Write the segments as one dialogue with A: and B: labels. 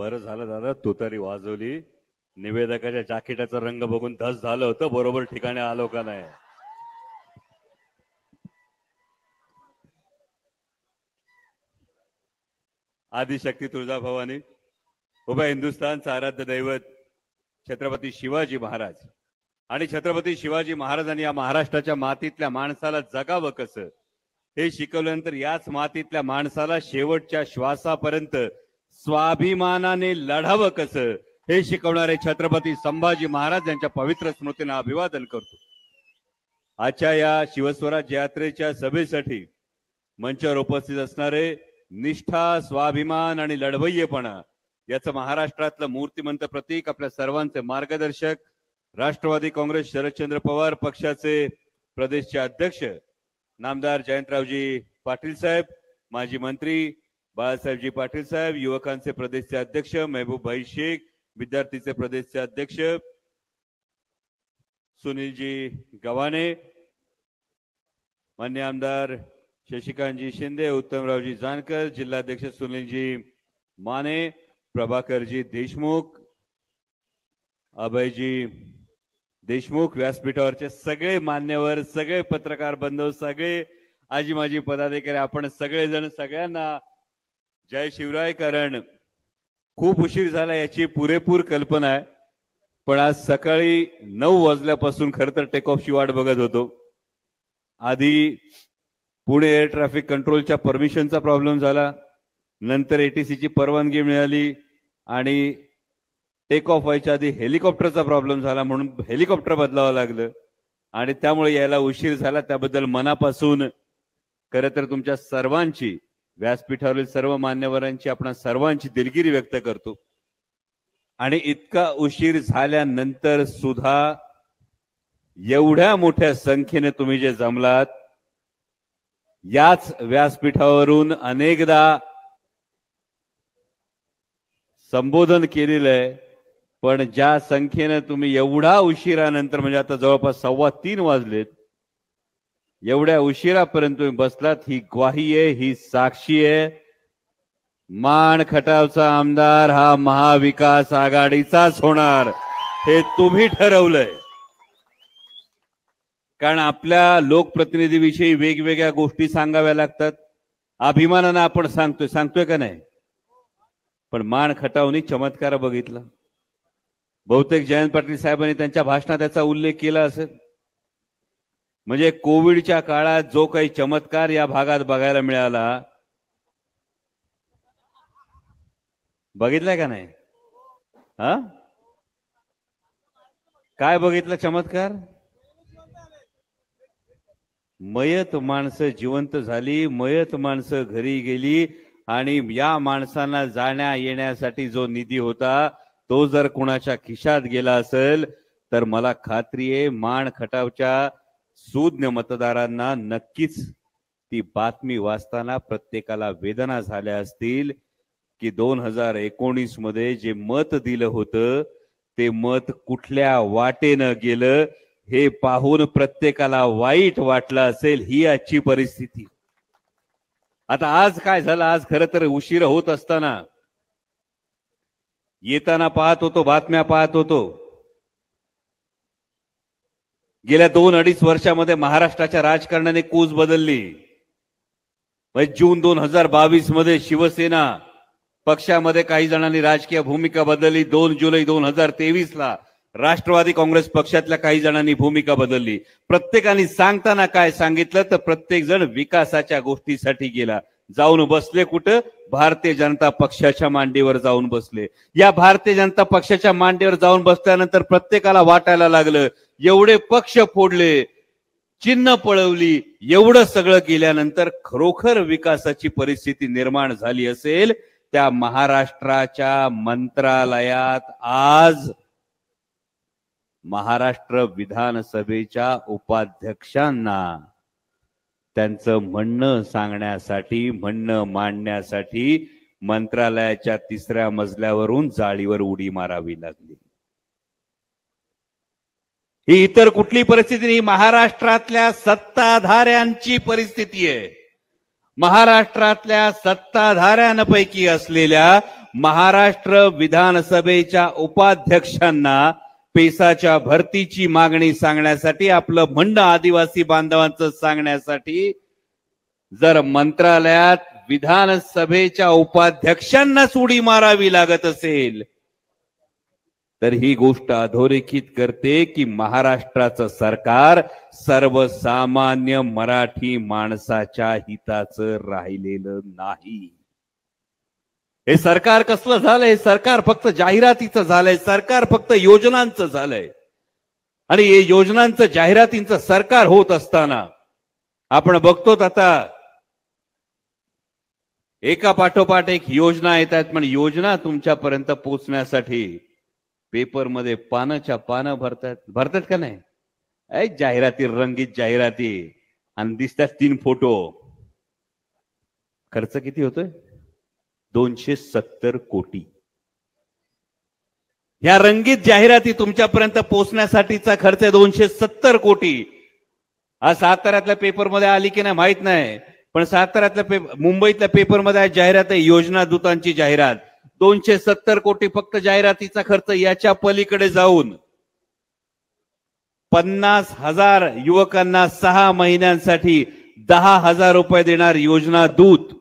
A: बरं झालं दादा तुतारी वाजवली. निवेदकाच्या जाकीटाचा रंग बघून धस झालं होतं. बरोबर ठिकाणी आलो का नाही. आदिशक्ती तुळजाभवानी, उभा हिंदुस्थानचा आराध्य दैवत छत्रपती शिवाजी महाराज आणि छत्रपती शिवाजी महाराजांनी या महाराष्ट्राच्या मातीतल्या माणसाला जगावं कसं हे शिकवल्यानंतर याच मातीतल्या माणसाला शेवटच्या श्वासापर्यंत स्वाभिमानाने लढावं कसं हे शिकवणारे छत्रपती संभाजी महाराज यांच्या पवित्र स्मृतींना अभिवादन करतो. आजच्या या शिवस्वराज्य यात्रेच्या सभेसाठी मंचावर उपस्थित असणारे निष्ठा, स्वाभिमान आणि लढवय्येपणा याचं महाराष्ट्रातलं मूर्तिमंत प्रतीक आपल्या सर्वांचे मार्गदर्शक राष्ट्रवादी काँग्रेस शरदचंद्र पवार पक्षाचे प्रदेशचे अध्यक्ष नामदार जयंतरावजी पाटील साहेब, माजी मंत्री बाळासाहेबजी पाटील साहेब, युवकांचे प्रदेशचे अध्यक्ष महबूब भाई शेख, विद्यार्थीचे प्रदेशचे अध्यक्ष सुनीलजी गव्हाणे, मान्य आमदार शशिकांतजी शिंदे, उत्तमरावजी जानकर, जिल्हाध्यक्ष सुनीलजी माने, प्रभाकरजी देशमुख, अभयजी देशमुख, व्यासपीठावरचे सगळे मान्यवर, सगळे पत्रकार बंधू, सगळे आजी माजी पदाधिकारी, आपण सगळेजण सगळ्यांना जय शिवराय. कारण खूप उशीर झाला याची पुरेपूर कल्पना आहे, पण आज सकाळी 9 वाजल्यापासून खरं तर टेक ऑफची वाट बघत होतो. आधी पुणे एअर ट्रॅफिक कंट्रोलच्या परमिशनचा प्रॉब्लेम झाला, नंतर एटीसीची परवानगी मिळाली आणि टेक ऑफ व्हायच्या आधी हेलिकॉप्टरचा प्रॉब्लेम झाला म्हणून हेलिकॉप्टर बदलावं लागलं आणि त्यामुळे यायला उशीर झाला. त्याबद्दल मनापासून खरं तर तुमच्या सर्वांची, व्यासपीठावरील सर्व मान्यवरांची, आपण सर्वांची दिलगिरी व्यक्त करतो. आणि इतका उशीर झाल्यानंतर सुद्धा एवढ्या मोठ्या संख्येने तुम्ही जे जमलात, याच व्यासपीठावरून अनेकदा संबोधन केलेलं आहे, पण ज्या संख्येने तुम्ही एवढा उशिरानंतर, म्हणजे आता जवळपास 3:15 वाजलेत, एवढ्या उशिरापर्यंत तुम्ही बसलात, ही ग्वाही आहे, ही साक्षी आहे. मान खटावचा आमदार हा महाविकास आघाडीचाच होणार हे तुम्ही ठरवलंय. कारण आपल्या लोकप्रतिनिधीविषयी वेगवेगळ्या गोष्टी सांगाव्या लागतात, अभिमानानं आपण सांगतोय का नाही. पण मान खटावनी चमत्कार बघितला. बहुतेक जयंत पाटील साहेबांनी त्यांच्या भाषणात त्याचा उल्लेख केला असेल. म्हणजे कोविडच्या काळात जो काही चमत्कार या भागात बघायला मिळाला, बघितलाय का नाही. हा, काय बघितलं चमत्कार. मयत माणसं जिवंत झाली, मयत माणसं घरी गेली आणि या माणसांना जाण्या येण्यासाठी जो निधी होता तो जर कुणाच्या खिशात गेला असेल तर मला खात्री आहे मान खटावच्या सूज्ञ मतदारांना नक्कीच ती बातमी वाचताना प्रत्येकाला वेदना झाल्या असतील की 2019 मध्ये जे मत दिलं होतं ते मत कुठल्या वाटेनं गेलं हे पाहून प्रत्येकाला वाईट वाटलं असेल. ही आजची परिस्थिती. आता आज काय झालं, आज खरं तर उशीर होत असताना येताना पाहत होतो, बातम्या पाहत होतो, गेल्या 2-2.5 वर्षामध्ये महाराष्ट्राच्या राजकारणाने कूच बदलली. जून 2022 मध्ये शिवसेना पक्षामध्ये काही जणांनी राजकीय भूमिका बदलली. 2 जुलै 2023 ला राष्ट्रवादी काँग्रेस पक्षातल्या काही जणांनी भूमिका बदलली. प्रत्येकाने सांगताना काय सांगितलं तर प्रत्येक जण विकासाच्या गोष्टीसाठी गेला. जाऊन बसले कुठं, भारतीय जनता पक्षाच्या मांडीवर जाऊन बसले. या भारतीय जनता पक्षाच्या मांडीवर जाऊन बसल्यानंतर प्रत्येकाला वाटायला लागलं एवढे पक्ष फोडले, चिन्ह पळवली, एवढं सगळं केल्यानंतर खरोखर विकासाची परिस्थिती निर्माण झाली असेल त्या महाराष्ट्राच्या मंत्रालयात आज महाराष्ट्र विधानसभेच्या उपाध्यक्षांना त्यांचं म्हणणं सांगण्यासाठी, म्हणणं मांडण्यासाठी मंत्रालयाच्या 3ऱ्या मजल्यावरून जाळीवर उडी मारावी लागली. ही इतर कुठली परिस्थिती नाही, महाराष्ट्रातल्या सत्ताधाऱ्यांची परिस्थिती आहे. महाराष्ट्रातल्या सत्ताधाऱ्यांपैकी असलेल्या महाराष्ट्र विधानसभेच्या उपाध्यक्षांना पेसाच्या भरतीची मागणी सांगण्यासाठी, आपलं म्हणणं आदिवासी बांधवांचं सांगण्यासाठी जर मंत्रालयात विधानसभेच्या उपाध्यक्षांनाच उडी मारावी लागत असेल तर ही गोष्ट अधोरेखित करते की महाराष्ट्राचं सरकार सर्वसामान्य मराठी माणसाच्या हिताचं राहिलेलं नाही. हे सरकार कसलं झालंय? सरकार फक्त जाहिरातीचं झालंय, सरकार फक्त योजनांचं झालंय. आणि हे योजनांचं जाहिरातींचं सरकार होत असताना आपण बघतो आता एका पाठोपाठ एक योजना येतात, पण योजना तुमच्यापर्यंत पोहोचण्यासाठी पेपरमध्ये पानाच्या पानं भरतात का नाही? जाहिराती, रंगीत जाहिराती, आणि दिसतात 3 फोटो. खर्च किती होतोय? 270 कोटी. या रंगीत जाहिराती तुमच्यापर्यंत पोहोचण्यासाठीचा खर्च आहे 270 कोटी. आज साताऱ्यातल्या पेपरमध्ये आली की नाही माहित नाही, पण साताऱ्यातल्या मुंबईतल्या पेपरमध्ये जाहिरात आहे, योजना दूतांची जाहिरात. 270 कोटी फक्त जाहिरातीचा खर्च. याच्या पलीकडे जाऊन 50,000 युवकांना 6 महिन्यांसाठी 10,000 रुपये देणार योजना दूत.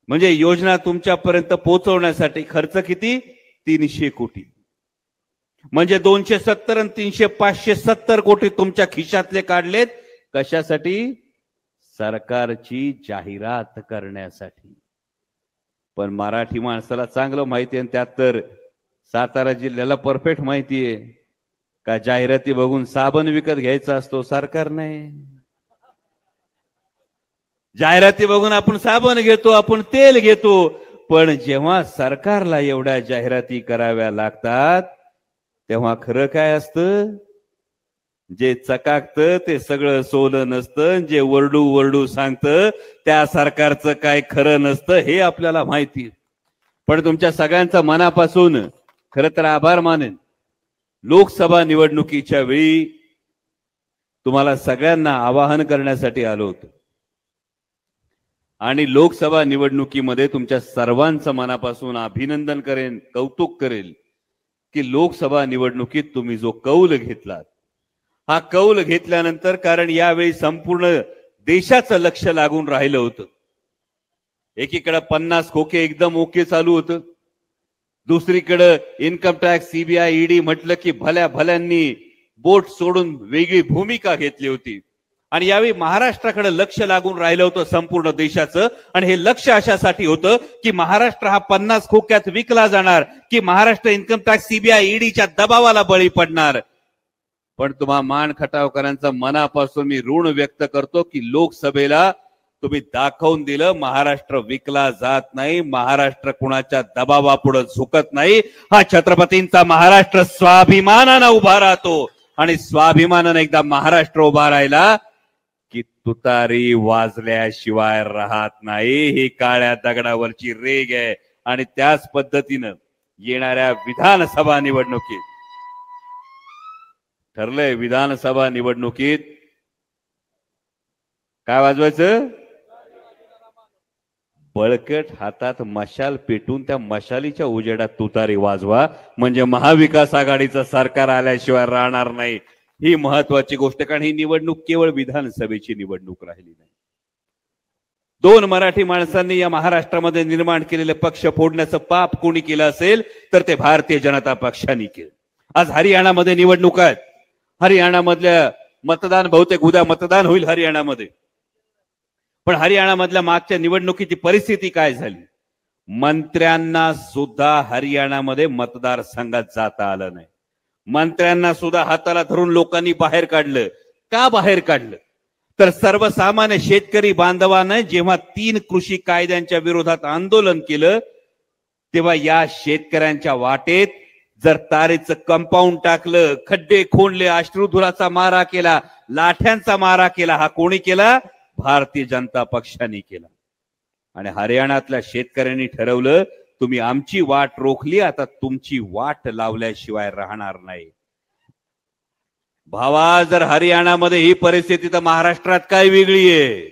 A: म्हणजे योजना तुमच्यापर्यंत पोहोचवण्यासाठी खर्च किती? 300 कोटी. म्हणजे 270 आणि 300 570 कोटी तुमच्या खिशातले काढलेत. कशासाठी? सरकारची जाहिरात करण्यासाठी. पण मराठी माणसाला चांगलं माहिती आहे, त्यात तर सातारा जिल्ह्याला परफेक्ट माहिती आहे का जाहिराती बघून साबण विकत घ्यायचा असतो, सरकार नाही. जाहिराती बघून आपण साबण घेतो, आपण तेल घेतो, पण जेव्हा सरकारला एवढ्या जाहिराती कराव्या लागतात तेव्हा खरं काय असतं? जे चकाकतं ते सगळं सोलं नसतं, जे वरडू वरडू सांगतं त्या सरकारचं काय खरं नसतं, हे आपल्याला माहिती. पण तुमच्या सगळ्यांचा मनापासून खरं तर आभार मानेन. लोकसभा निवडणुकीच्या वेळी तुम्हाला सगळ्यांना आवाहन करण्यासाठी आलो होतो आणि लोकसभा निवडणुकीमध्ये तुमच्या सर्वांचं मनापासून अभिनंदन करेन, कौतुक करेल की लोकसभा निवडणुकीत तुम्ही जो कौल घेतलात, हा कौल घेतल्यानंतर, कारण यावेळी संपूर्ण देशाचं लक्ष लागून राहिलं होतं. एकीकडे 50 खोके एकदम ओके चालू होतं, दुसरीकडे इन्कम टॅक्स, सीबीआय, ईडी म्हटलं की भल्या भल्यांनी बोट सोडून वेगळी भूमिका घेतली होती. आणि यावेळी महाराष्ट्राकडे लक्ष लागून राहिलं होतं संपूर्ण देशाचं. आणि हे लक्ष अशासाठी होतं की महाराष्ट्र हा 50 खोक्यात विकला जाणार, की महाराष्ट्र इन्कम टॅक्स, सीबीआय, ईडीच्या दबावाला बळी पडणार. पण तुम्हा मान खटावकरांचा मनापासून मी ऋण व्यक्त करतो की लोकसभेला तुम्ही दाखवून दिलं महाराष्ट्र विकला जात नाही, महाराष्ट्र कुणाच्या दबावापुढे झुकत नाही. हा छत्रपतींचा महाराष्ट्र स्वाभिमानानं उभा राहतो. आणि स्वाभिमानानं एकदा महाराष्ट्र उभा राहिला की तुतारी वाजल्याशिवाय राहत नाही. ही काळ्या दगडावरची रेग आहे. आणि त्याच पद्धतीनं येणाऱ्या विधानसभा निवडणुकीत ठरलंय, विधानसभा निवडणुकीत काय वाजवायचं? बळकट हातात मशाल पेटून त्या मशालीच्या उजेडात तुतारी वाजवा, म्हणजे महाविकास आघाडीचं सरकार आल्याशिवाय राहणार नाही. ही महत्वाची गोष्ट, कारण ही निवडणूक केवळ विधानसभेची निवडणूक राहिली नाही. 2 मराठी माणसांनी या महाराष्ट्रामध्ये निर्माण केलेले पक्ष फोडण्याचं पाप कोणी केलं असेल तर ते भारतीय जनता पक्षाने केलं. आज हरियाणामध्ये निवडणूक आहेत. हरियाणामधल्या मतदान, बहुतेक उद्या मतदान होईल हरियाणामध्ये. पण हरियाणामधल्या मागच्या निवडणुकीची परिस्थिती काय झाली? मंत्र्यांना सुद्धा हरियाणामध्ये मतदारसंघात जाता आलं नाही. मंत्र्यांना सुद्धा हाताला धरून लोकांनी बाहेर काढलं. का बाहेर काढलं? तर सर्वसामान्य शेतकरी बांधवानं जेव्हा 3 कृषी कायद्यांच्या विरोधात आंदोलन केलं तेव्हा या शेतकऱ्यांच्या वाटेत जर तारेचं कंपाऊंड टाकलं, खड्डे खोडले, अश्रुधुराचा मारा केला, लाठ्यांचा मारा केला. हा कोणी केला? भारतीय जनता पक्षाने केला. आणि हरियाणातल्या शेतकऱ्यांनी ठरवलं तुम्ही आमची वाट रोखली, आता तुमची वाट लावल्याशिवाय राहणार नाही. भावा, जर हरियाणामध्ये ही परिस्थिती तर महाराष्ट्रात काय वेगळी आहे?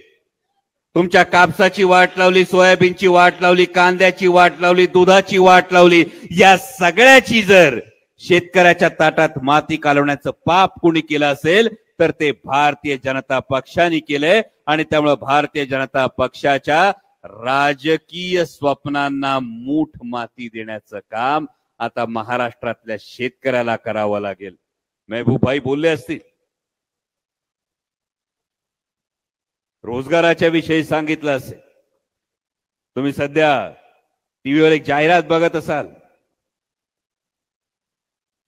A: तुमच्या कापसाची वाट लावली, सोयाबीनची वाट लावली, कांद्याची वाट लावली, दुधाची वाट लावली. या सगळ्याची जर शेतकऱ्याच्या ताटात माती कालवण्याचं पाप कुणी केलं असेल तर ते भारतीय जनता पक्षाने केलंय. आणि त्यामुळे भारतीय जनता पक्षाच्या राजकीय स्वप्नांना मूठ माती देण्याचं काम आता महाराष्ट्रातल्या शेतकऱ्याला करावं लागेल. महबूबभाई बोलले असतील, रोजगाराच्या विषयी सांगितलं असेल. तुम्ही सध्या टीव्हीवर एक जाहिरात बघत असाल,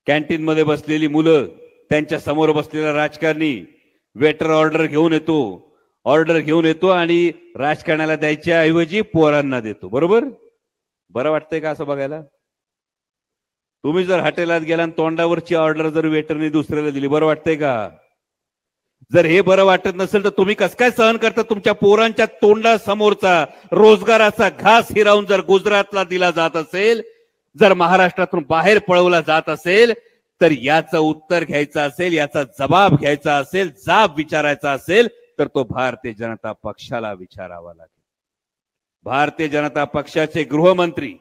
A: कॅन्टीन मध्ये बसलेली मुलं, त्यांच्या समोर बसलेला राजकारणी वेटर ऑर्डर घेऊन येतो आणि राजकारणाला द्यायच्या ऐवजी पोरांना देतो. बरोबर? बरं वाटतंय का असं बघायला? तुम्ही जर हॉटेलात गेला आणि तोंडावरची ऑर्डर जर वेटरने दुसऱ्याला दिली, बरं वाटतंय का? जर हे बरं वाटत नसेल तर तुम्ही कसं काय सहन करता? तुमच्या पोरांच्या तोंडासमोरचा रोजगाराचा घास हिरावून जर गुजरातला दिला जात असेल, जर महाराष्ट्रातून बाहेर पळवला जात असेल, तर याचं उत्तर घ्यायचं असेल, याचा जबाब घ्यायचा असेल, जाब विचारायचा असेल तर तो भारतीय जनता पक्षाला विचारावा लागेल. भारतीय जनता पक्षाचे गृहमंत्री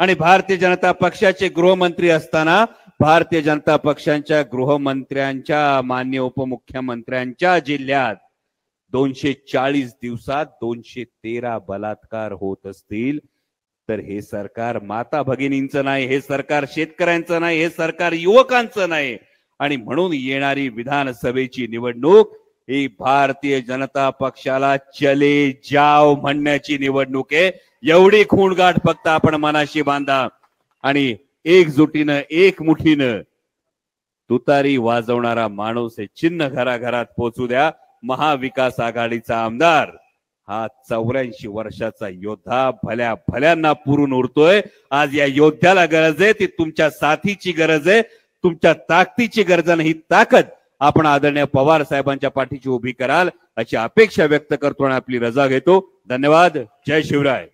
A: आणि भारतीय जनता पक्षाचे गृहमंत्री असताना भारतीय जनता पक्षाच्या गृहमंत्र्यांच्या, मान्य उपमुख्यमंत्र्यांच्या जिल्ह्यात 240 दिवसात 213 बलात्कार होत असतील तर हे सरकार माता भगिनींचं नाही, हे सरकार शेतकऱ्यांचं नाही, हे सरकार युवकांचं नाही. आणि म्हणून येणारी विधानसभेची निवडणूक ही भारतीय जनता पक्षाला चले जाव म्हणण्याची निवडणूक आहे. एवढी खूणगाठ फक्त आपण मनाशी बांधा आणि एकजुटीनं, एकमुठीनं तुतारी वाजवणारा माणूस हे चिन्ह घराघरात पोहोचू द्या. महाविकास आघाडीचा आमदार हा 84 वर्षाचा योद्धा भल्या भल्यांना पुरून उरतोय. आज या योद्ध्याला गरज आहे ती तुमच्या साथीची गरज आहे, तुमच्या ताकदीची गरज नाही. ही ताकद आपण आदरणीय पवार साहेबांच्या पाठीची उभी कराल अशी अपेक्षा व्यक्त करतो आणि आपली रजा घेतो. धन्यवाद. जय शिवराय.